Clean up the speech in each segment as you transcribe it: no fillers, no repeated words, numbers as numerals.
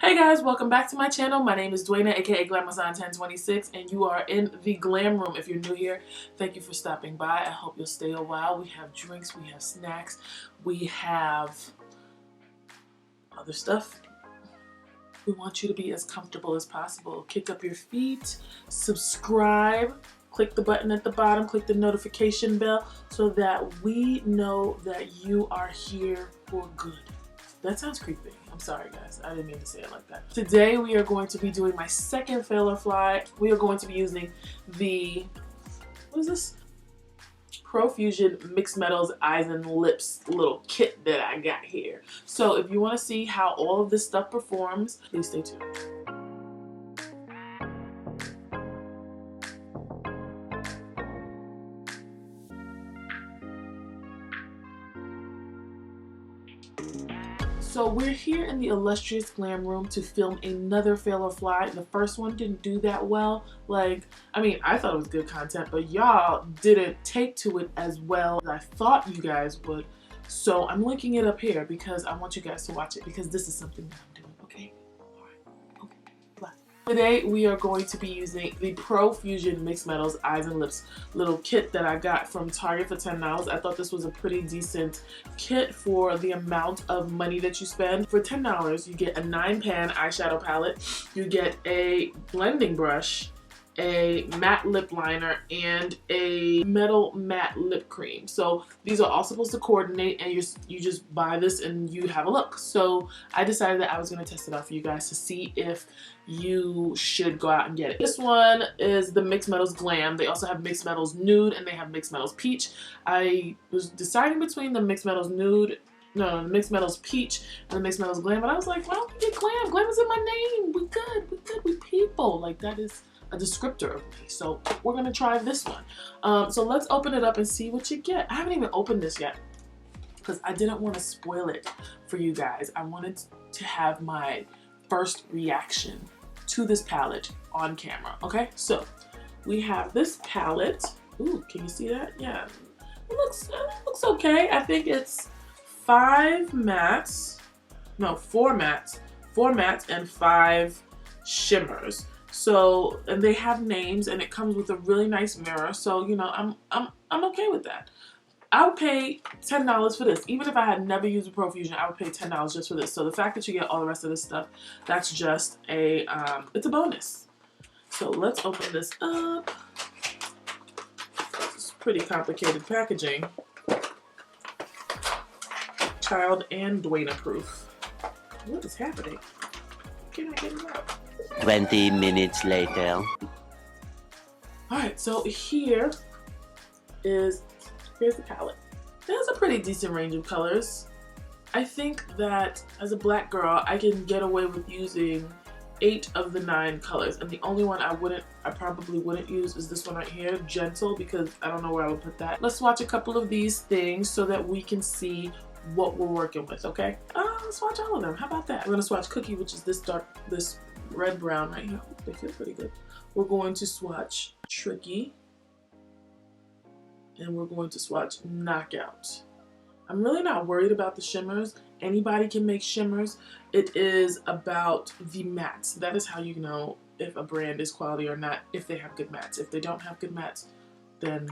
Hey guys, welcome back to my channel. My name is Dwayna, aka Glamazon1026, and you are in the Glam Room. If you're new here, thank you for stopping by. I hope you'll stay a while. We have drinks, we have snacks, we have other stuff. We want you to be as comfortable as possible. Kick up your feet, subscribe, click the button at the bottom, click the notification bell so that we know that you are here for good. That sounds creepy. I'm sorry guys, I didn't mean to say it like that. Today we are going to be doing my second fail or fly. We are going to be using the, what is this? ProFusion Mixed Metals Eyes and Lips little kit that I got here. So if you want to see how all of this stuff performs, please stay tuned. So we're here in the illustrious Glam Room to film another fail or fly. The first one didn't do that well. I thought it was good content, but y'all didn't take to it as well as I thought you guys would. So I'm linking it up here because I want you guys to watch it because this is something that I'm doing, okay? All right, okay, bye. Today we are going to be using the ProFusion Mixed Metals Eyes and Lips little kit that I got from Target for $10. I thought this was a pretty decent kit for the amount of money that you spend. For $10, you get a 9-pan eyeshadow palette, you get a blending brush, a matte lip liner, and a metal matte lip cream. So these are all supposed to coordinate, and you just buy this and you have a look. So I decided that I was going to test it out for you guys to see if you should go out and get it. This one is the Mixed Metals Glam. They also have Mixed Metals Nude and they have Mixed Metals Peach. I was deciding between the Mixed Metals Nude, no, the Mixed Metals Peach and the Mixed Metals Glam, but I was like, why don't we get Glam? Glam is in my name. We good, we people. Like, that is a descriptor of me. So we're gonna try this one. So let's open it up and see what you get. I haven't even opened this yet because I didn't want to spoil it for you guys. I wanted to have my first reaction to this palette on camera. Okay, so we have this palette. Ooh, can you see that? Yeah, it looks okay. I think it's 4 mattes and 5 shimmers. So, and they have names, and it comes with a really nice mirror. So, you know, I'm okay with that. I would pay $10 for this. Even if I had never used a ProFusion, I would pay $10 just for this. So the fact that you get all the rest of this stuff, that's just a, it's a bonus. So let's open this up. It's pretty complicated packaging. Child and Dwayna proof. What is happening? Can I get it out? 20 minutes later. Alright, so here's the palette. It has a pretty decent range of colors. I think that as a black girl, I can get away with using 8 of the 9 colors. And the only one I probably wouldn't use is this one right here, Gentle, because I don't know where I would put that. Let's swatch a couple of these things so that we can see what we're working with, okay? Let's swatch all of them. How about that? We're gonna swatch Cookie, which is this red brown right here. They feel pretty good. We're going to swatch Tricky, and we're going to swatch Knockout. I'm really not worried about the shimmers. Anybody can make shimmers. It is about the mattes. That is how you know if a brand is quality or not, if they have good mattes. If they don't have good mattes, then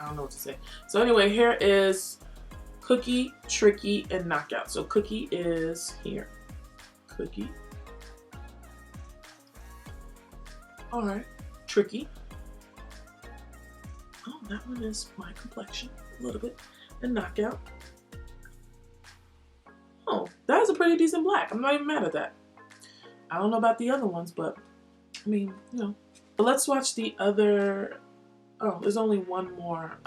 I don't know what to say. So anyway, here is Cookie, Tricky, and Knockout. So Cookie is here. Cookie. Alright, Tricky. Oh, that one is my complexion a little bit. And Knockout. Oh, that is a pretty decent black. I'm not even mad at that. I don't know about the other ones, but I mean, you know. But let's watch the other. Oh, there's only one more.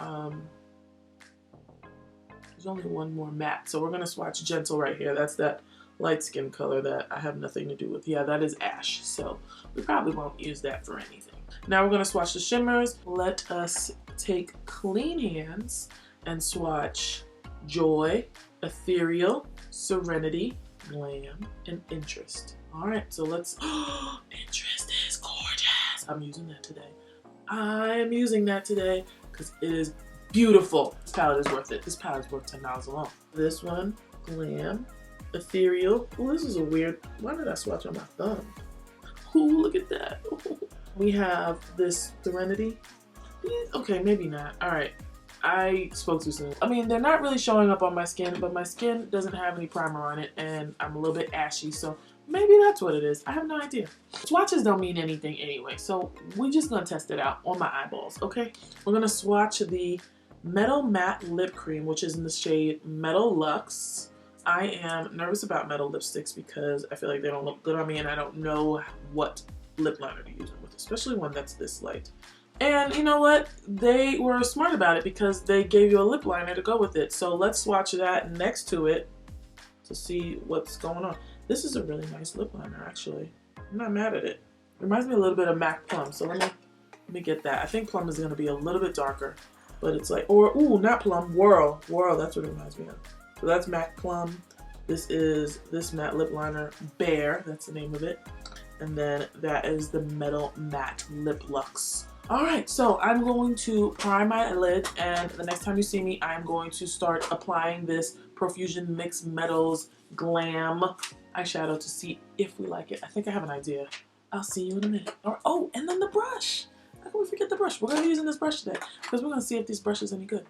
There's only one more matte. So we're gonna swatch Gentle right here. That's that light skin color that I have nothing to do with. Yeah, that is ash. So we probably won't use that for anything. Now we're gonna swatch the shimmers. Let us take clean hands and swatch Joy, Ethereal, Serenity, Glam, and Interest. All right, so let's, Interest is gorgeous. I'm using that today. I am using that today because it is beautiful. This palette is worth it. This palette is worth $10 alone. This one, Glam, Ethereal. Oh, this is a weird, why did I swatch on my thumb? Ooh, look at that. Ooh. We have this Serenity. Okay, maybe not. All right, I spoke too soon. I mean, they're not really showing up on my skin, but my skin doesn't have any primer on it, and I'm a little bit ashy, so maybe that's what it is. I have no idea. Swatches don't mean anything anyway, so we're just gonna test it out on my eyeballs, okay? We're gonna swatch the Metal Matte Lip Cream, which is in the shade Metal Luxe. I am nervous about metal lipsticks because I feel like they don't look good on me and I don't know what lip liner to use them with, especially one that's this light. And you know what? They were smart about it because they gave you a lip liner to go with it. So let's swatch that next to it to see what's going on. This is a really nice lip liner, actually. I'm not mad at it. Reminds me a little bit of MAC Plum, so let me get that. I think Plum is gonna be a little bit darker, but it's like, or ooh, not Plum, Whirl. Whirl, that's what it reminds me of. So that's MAC Plum. This is this matte lip liner, Bear, that's the name of it. And then that is the Metal Matte Lip Luxe. All right, so I'm going to prime my lid, and the next time you see me, I'm going to start applying this ProFusion Mixed Metals Glam eyeshadow to see if we like it. I think I have an idea. I'll see you in a minute. Oh, and then the brush. How can we forget the brush? We're going to be using this brush today because we're going to see if this brush is any good.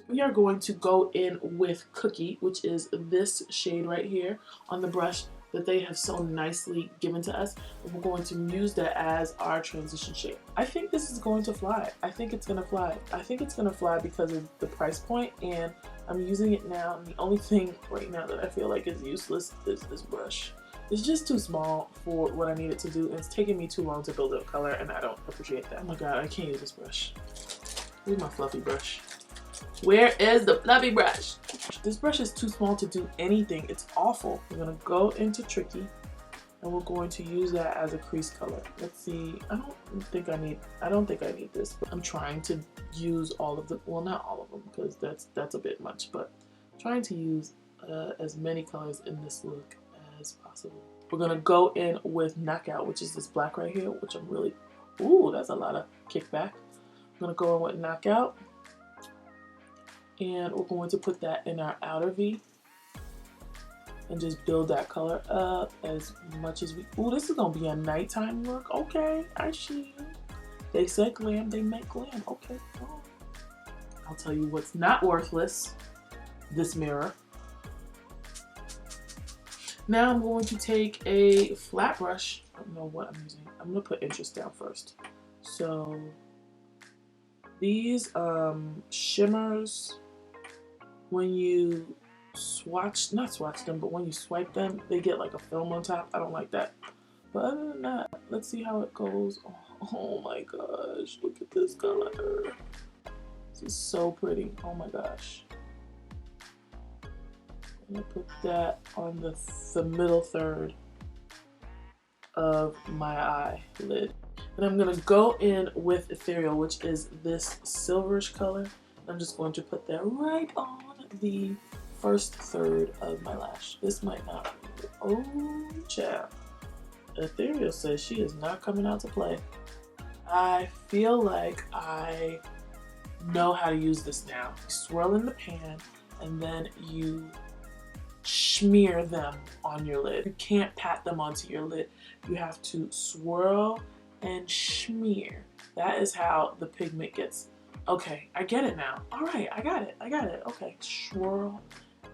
We are going to go in with Cookie, which is this shade right here on the brush that they have so nicely given to us. And we're going to use that as our transition shade. I think this is going to fly. I think it's going to fly. I think it's going to fly because of the price point, and I'm using it now. And the only thing right now that I feel like is useless is this brush. It's just too small for what I need it to do, and it's taking me too long to build up color, and I don't appreciate that. Oh my god, I can't use this brush. Where's my fluffy brush? Where is the fluffy brush? This brush is too small to do anything. It's awful. We're gonna go into Tricky, and we're going to use that as a crease color. Let's see. I don't think I need this, but I'm trying to use all of the, well, not all of them because that's a bit much, but I'm trying to use as many colors in this look as possible. We're gonna go in with Knockout, which is this black right here, which I'm really, ooh, that's a lot of kickback. I'm gonna go in with Knockout. And we're going to put that in our outer V and just build that color up as much as we, ooh, this is gonna be a nighttime look. Okay, I see you. They said glam, they meant glam. Okay, oh. I'll tell you what's not worthless, this mirror. Now I'm going to take a flat brush. I don't know what I'm using. I'm gonna put interest down first. So these shimmers, when you not swatch them, but when you swipe them, they get like a film on top. I don't like that. But other than that, let's see how it goes. Oh my gosh, look at this color. This is so pretty. Oh my gosh. I'm gonna put that on the middle third of my eyelid. And I'm gonna go in with Ethereal, which is this silverish color. I'm just going to put that right on the first third of my lash. This might not be good. Oh, child. Ethereal says she is not coming out to play. I feel like I know how to use this now. You swirl in the pan and then you smear them on your lid. You can't pat them onto your lid. You have to swirl and smear. That is how the pigment gets. Okay, I get it now. All right, I got it. Okay, swirl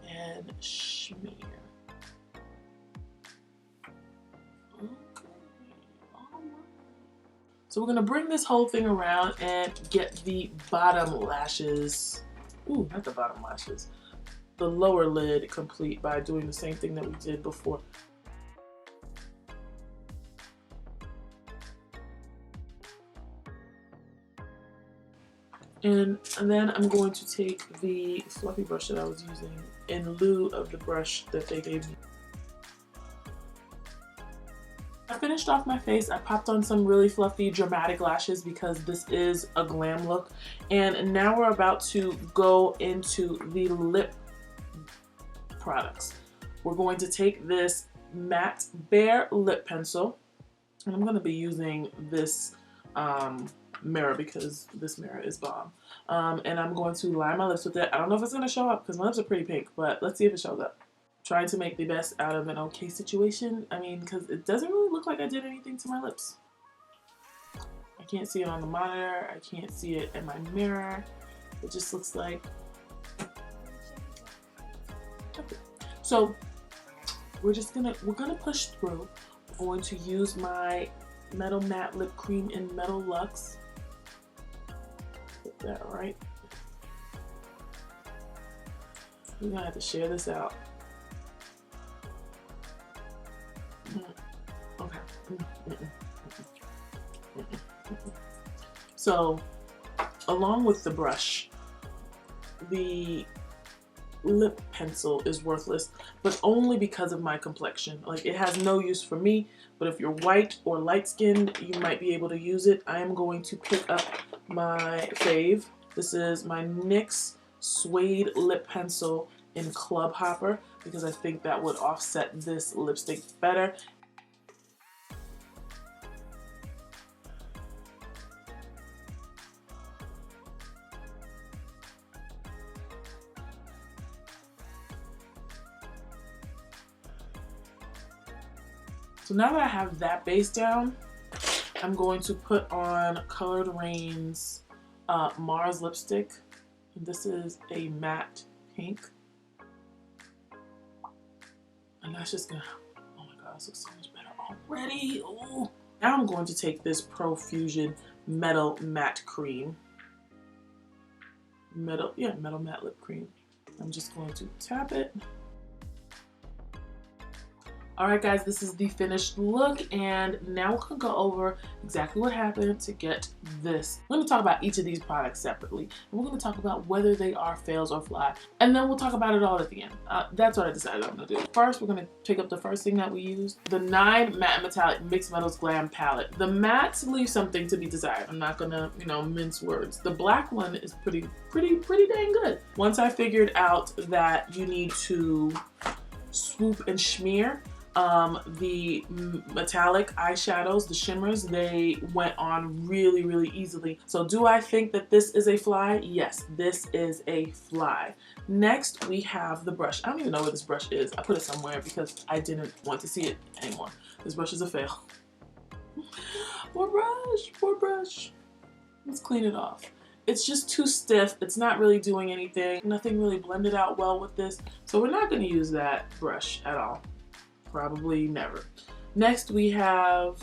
and smear. Okay, all right. So we're gonna bring this whole thing around and get the bottom lashes. Ooh, not the bottom lashes. The lower lid complete by doing the same thing that we did before. And then I'm going to take the fluffy brush that I was using in lieu of the brush that they gave me. I finished off my face. I popped on some really fluffy dramatic lashes because this is a glam look. And now we're about to go into the lip products. We're going to take this matte Bare lip pencil, and I'm going to be using this mirror because this mirror is bomb. And I'm going to line my lips with it. I don't know if it's going to show up because my lips are pretty pink, but let's see if it shows up. trying to make the best out of an okay situation. I mean, because it doesn't really look like I did anything to my lips. I can't see it on the monitor. I can't see it in my mirror. It just looks like... So we're gonna push through. I'm going to use my Metal Matte Lip Cream in Metal Luxe. Put that right. We're gonna have to share this out. Okay. So, along with the brush, the lip pencil is worthless, but only because of my complexion. Like, it has no use for me, but if you're white or light skinned, you might be able to use it. I am going to pick up my fave. This is my NYX Suede lip pencil in Club Hopper because I think that would offset this lipstick better. So now that I have that base down, I'm going to put on Colored Rain's NARS lipstick. And this is a matte pink. And that's just gonna, oh my god, this looks so much better already. Oh. Now I'm going to take this ProFusion Metal Matte Cream. Metal Matte Lip Cream. I'm just going to tap it. Alright guys, this is the finished look, and now we're going to go over exactly what happened to get this. We're going to talk about each of these products separately, and we're going to talk about whether they are fails or fly, and then we'll talk about it all at the end. That's what I decided I'm going to do. First, we're going to pick up the first thing that we used, the Nye Matte Metallic Mixed Metals Glam Palette. The mattes leave something to be desired. I'm not going to, mince words. The black one is pretty dang good. Once I figured out that you need to swoop and smear, the metallic eyeshadows, the shimmers, they went on really easily. So do I think that this is a fly? Yes, this is a fly. Next, we have the brush. I don't even know where this brush is. I put it somewhere because I didn't want to see it anymore. This brush is a fail. Poor brush. Let's clean it off. It's just too stiff. It's not really doing anything. Nothing really blended out well with this. So we're not going to use that brush at all. Probably never. Next, we have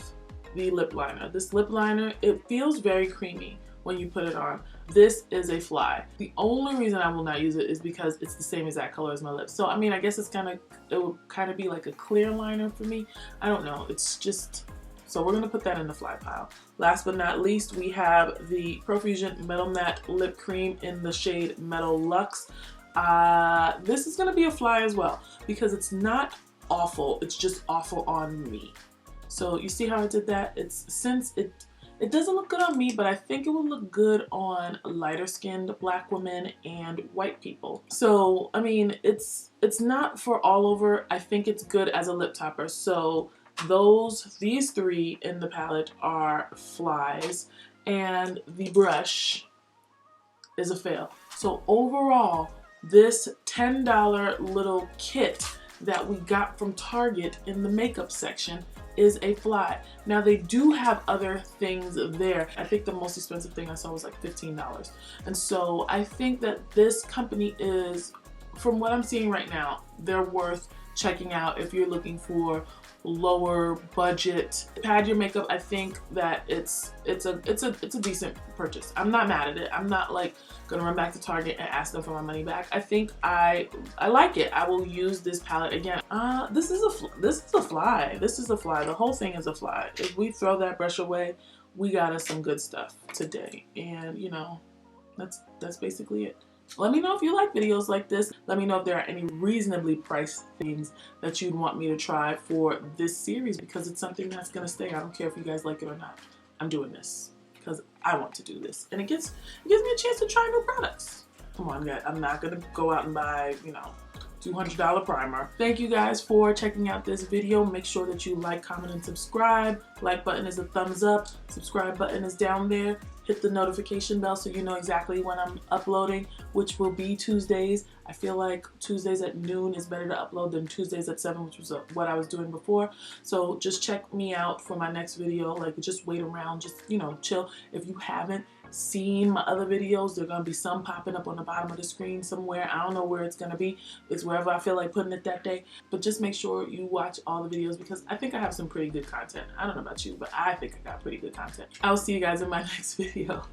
the lip liner. This lip liner, it feels very creamy when you put it on. This is a fly. The only reason I will not use it is because it's the same exact color as my lips. So I mean, I guess it would kind of be like a clear liner for me. I don't know. It's just, so we're gonna put that in the fly pile. Last but not least, we have the ProFusion Metal Matte Lip Cream in the shade Metal Luxe. This is gonna be a fly as well because it's not awful, it's just awful on me. So you see how I did that? Since it doesn't look good on me, but I think it would look good on lighter skinned black women and white people. So I mean, it's not for all over. I think it's good as a lip topper. So these three in the palette are flies, and the brush is a fail. So overall, this $10 little kit that we got from Target in the makeup section is a fly. Now they do have other things there. I think the most expensive thing I saw was like $15. And so I think that this company is, from what I'm seeing right now, they're worth checking out if you're looking for lower budget pad your makeup. I think that it's a decent purchase. I'm not mad at it. I'm not like gonna run back to Target and ask them for my money back. I think I like it. I will use this palette again. This is a fly. This is a fly. The whole thing is a fly. If we throw that brush away, we got us some good stuff today. And that's basically it. Let me know if you like videos like this. Let me know if there are any reasonably priced things that you'd want me to try for this series, because it's something that's gonna stay. I don't care if you guys like it or not. I'm doing this because I want to do this, and it gives me a chance to try new products. Come on, guys. I'm not gonna go out and buy, $200 primer. Thank you guys for checking out this video. Make sure that you like, comment, and subscribe. Like button is a thumbs up. Subscribe button is down there. Hit the notification bell so you know exactly when I'm uploading, which will be Tuesdays. I feel like Tuesdays at noon is better to upload than Tuesdays at 7, which was what I was doing before. So just check me out for my next video. Like, just wait around, just, you know, chill. If you haven't seen my other videos, there are gonna be some popping up on the bottom of the screen somewhere. I don't know where it's gonna be. It's wherever I feel like putting it that day. But just make sure you watch all the videos because I think I have some pretty good content. I don't know about you, but I think I got pretty good content. I will see you guys in my next video.